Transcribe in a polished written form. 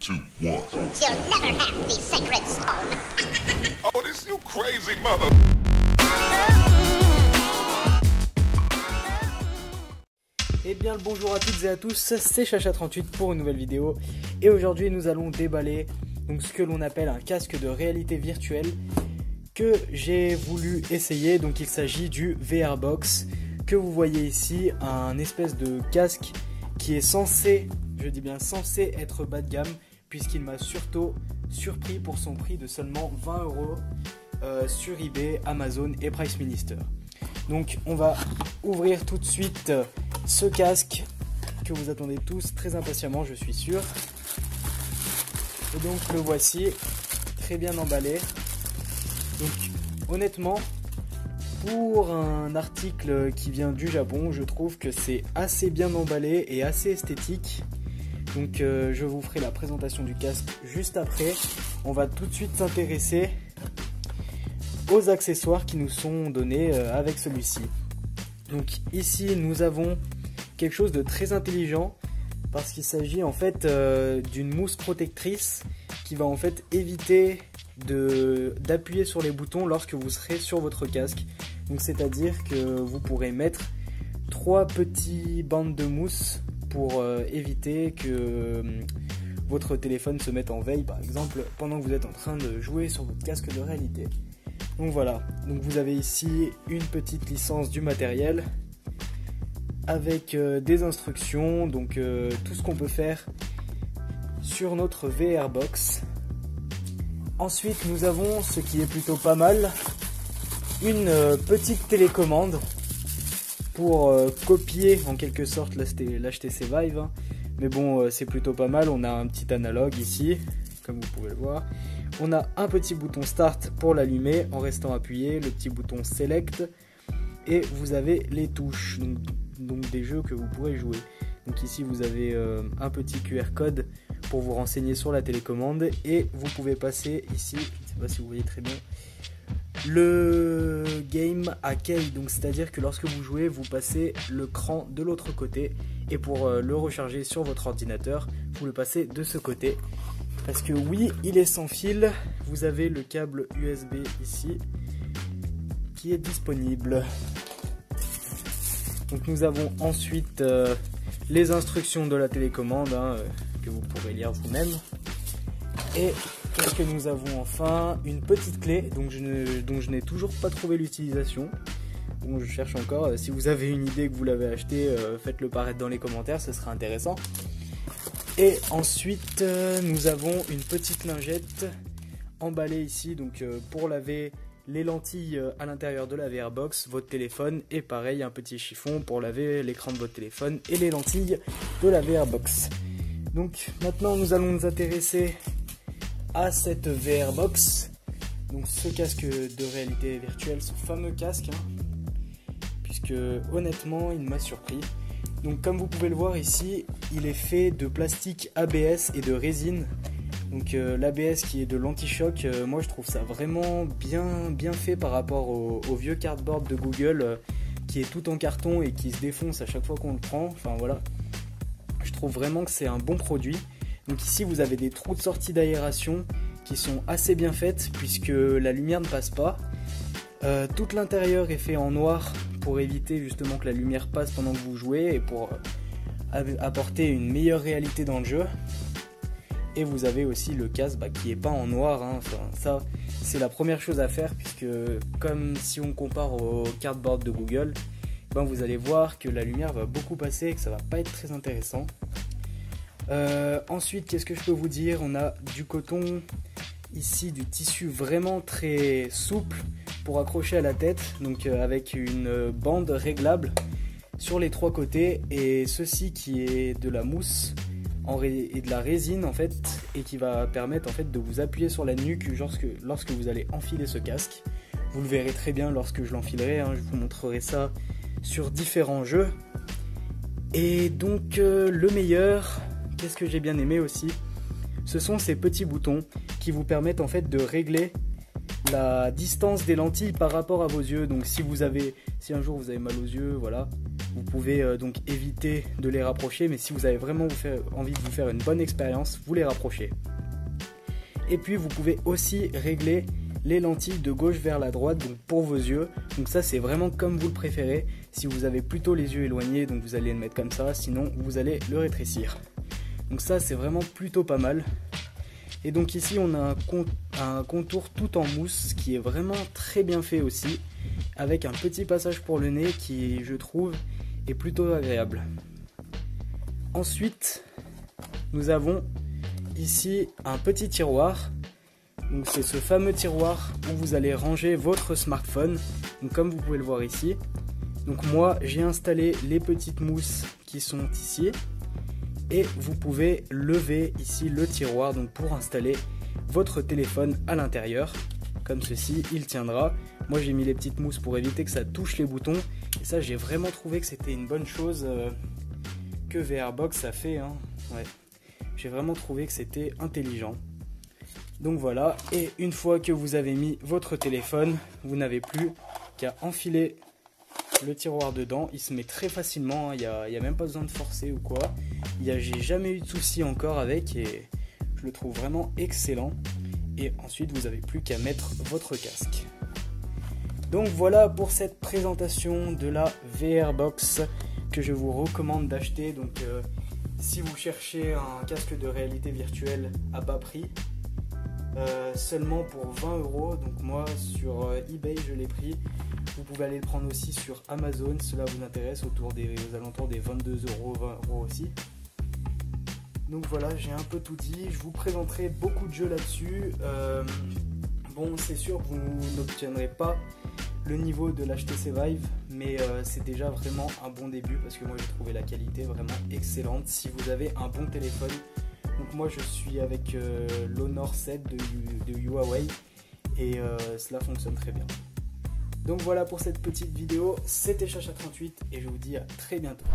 2, 1. You'll never have the sacred stone. Oh, this you crazy mother. Eh bien le bonjour à toutes et à tous, c'est Chacha38 pour une nouvelle vidéo. Et aujourd'hui nous allons déballer donc ce que l'on appelle un casque de réalité virtuelle que j'ai voulu essayer. Donc il s'agit du VRBox que vous voyez ici, un espèce de casque qui est censé, je dis bien censé être bas de gamme, puisqu'il m'a surtout surpris pour son prix de seulement 20 € sur eBay, Amazon et Price Minister. Donc on va ouvrir tout de suite ce casque que vous attendez tous très impatiemment, je suis sûr. Et donc le voici, très bien emballé. Donc honnêtement, pour un article qui vient du Japon, je trouve que c'est assez bien emballé et assez esthétique. Donc je vous ferai la présentation du casque juste après. On va tout de suite s'intéresser aux accessoires qui nous sont donnés avec celui-ci. Donc ici nous avons quelque chose de très intelligent parce qu'il s'agit en fait d'une mousse protectrice qui va en fait éviter d'appuyer sur les boutons lorsque vous serez sur votre casque. Donc c'est à dire que vous pourrez mettre 3 petits bandes de mousse pour éviter que votre téléphone se mette en veille par exemple pendant que vous êtes en train de jouer sur votre casque de réalité. Donc voilà, donc vous avez ici une petite licence du matériel avec des instructions, donc tout ce qu'on peut faire sur notre VRBox. Ensuite nous avons ce qui est plutôt pas mal, une petite télécommande pour copier en quelque sorte l'HTC Vive, hein. Mais bon c'est plutôt pas mal. On a un petit analogue ici comme vous pouvez le voir, on a un petit bouton start pour l'allumer en restant appuyé, le petit bouton select, et vous avez les touches donc des jeux que vous pourrez jouer. Donc ici vous avez un petit QR code pour vous renseigner sur la télécommande, et vous pouvez passer ici, je ne sais pas si vous voyez très bien, le game à key, donc c'est à dire que lorsque vous jouez vous passez le cran de l'autre côté, et pour le recharger sur votre ordinateur vous le passez de ce côté, parce que oui il est sans fil. Vous avez le câble USB ici qui est disponible. Donc nous avons ensuite les instructions de la télécommande, hein, que vous pourrez lire vous-même. Et qu'est-ce que nous avons enfin? Une petite clé dont je n'ai toujours pas trouvé l'utilisation. Bon, je cherche encore. Si vous avez une idée que vous l'avez acheté, faites-le paraître dans les commentaires, ce sera intéressant. Et ensuite nous avons une petite lingette emballée ici, donc pour laver les lentilles à l'intérieur de la VRBox, votre téléphone, et pareil un petit chiffon pour laver l'écran de votre téléphone et les lentilles de la VRBox. Donc maintenant nous allons nous intéresser à cette VRBox, donc ce casque de réalité virtuelle, ce fameux casque, hein, puisque honnêtement il m'a surpris. Donc comme vous pouvez le voir ici, il est fait de plastique ABS et de résine. Donc l'ABS qui est de l'anti-choc, moi je trouve ça vraiment bien fait par rapport au vieux cardboard de Google qui est tout en carton et qui se défonce à chaque fois qu'on le prend. Enfin voilà, je trouve vraiment que c'est un bon produit. Donc ici vous avez des trous de sortie d'aération qui sont assez bien faites puisque la lumière ne passe pas. Tout l'intérieur est fait en noir pour éviter justement que la lumière passe pendant que vous jouez et pour apporter une meilleure réalité dans le jeu. Et vous avez aussi le casque qui est peint en noir, hein. Enfin, ça c'est la première chose à faire, puisque comme si on compare au cardboard de Google, vous allez voir que la lumière va beaucoup passer et que ça va pas être très intéressant. Ensuite qu'est-ce que je peux vous dire, on a du coton ici, du tissu vraiment très souple pour accrocher à la tête, donc avec une bande réglable sur les 3 côtés, et ceci qui est de la mousse et de la résine en fait, et qui va permettre en fait de vous appuyer sur la nuque lorsque vous allez enfiler ce casque. Vous le verrez très bien lorsque je l'enfilerai, hein, je vous montrerai ça sur différents jeux. Et donc le meilleur, qu'est-ce que j'ai bien aimé aussi, ce sont ces petits boutons qui vous permettent en fait de régler la distance des lentilles par rapport à vos yeux. Donc si un jour vous avez mal aux yeux, voilà, vous pouvez donc éviter de les rapprocher, mais si vous avez vraiment envie de vous faire une bonne expérience, vous les rapprochez. Et puis vous pouvez aussi régler les lentilles de gauche vers la droite, donc pour vos yeux. Donc ça c'est vraiment comme vous le préférez. Si vous avez plutôt les yeux éloignés, donc vous allez le mettre comme ça, sinon vous allez le rétrécir. Donc ça c'est vraiment plutôt pas mal. Et donc ici on a un contour tout en mousse qui est vraiment très bien fait aussi, avec un petit passage pour le nez qui, je trouve, est plutôt agréable. Ensuite, nous avons ici un petit tiroir. Donc c'est ce fameux tiroir où vous allez ranger votre smartphone. Donc comme vous pouvez le voir ici. Donc moi j'ai installé les petites mousses qui sont ici. Et vous pouvez lever ici le tiroir donc pour installer votre téléphone à l'intérieur. Comme ceci, il tiendra. Moi j'ai mis les petites mousses pour éviter que ça touche les boutons. Et ça j'ai vraiment trouvé que c'était une bonne chose que VRBox a fait. Hein. Ouais. J'ai vraiment trouvé que c'était intelligent. Donc voilà, et une fois que vous avez mis votre téléphone, vous n'avez plus qu'à enfiler le tiroir dedans. Il se met très facilement, hein. Il n'y a même pas besoin de forcer ou quoi. J'ai jamais eu de soucis encore avec et je le trouve vraiment excellent. Et ensuite vous n'avez plus qu'à mettre votre casque. Donc voilà pour cette présentation de la VRBox que je vous recommande d'acheter. Donc si vous cherchez un casque de réalité virtuelle à bas prix, seulement pour 20 €, donc moi sur eBay je l'ai pris. Vous pouvez aller le prendre aussi sur Amazon, cela vous intéresse, aux alentours des 22 €, 20 € aussi. Donc voilà, j'ai un peu tout dit, je vous présenterai beaucoup de jeux là-dessus. Bon, c'est sûr que vous n'obtiendrez pas le niveau de l'HTC Vive, mais c'est déjà vraiment un bon début parce que moi j'ai trouvé la qualité vraiment excellente si vous avez un bon téléphone. Donc moi je suis avec l'Honor 7 de Huawei et cela fonctionne très bien. Donc voilà pour cette petite vidéo, c'était Chacha38 et je vous dis à très bientôt.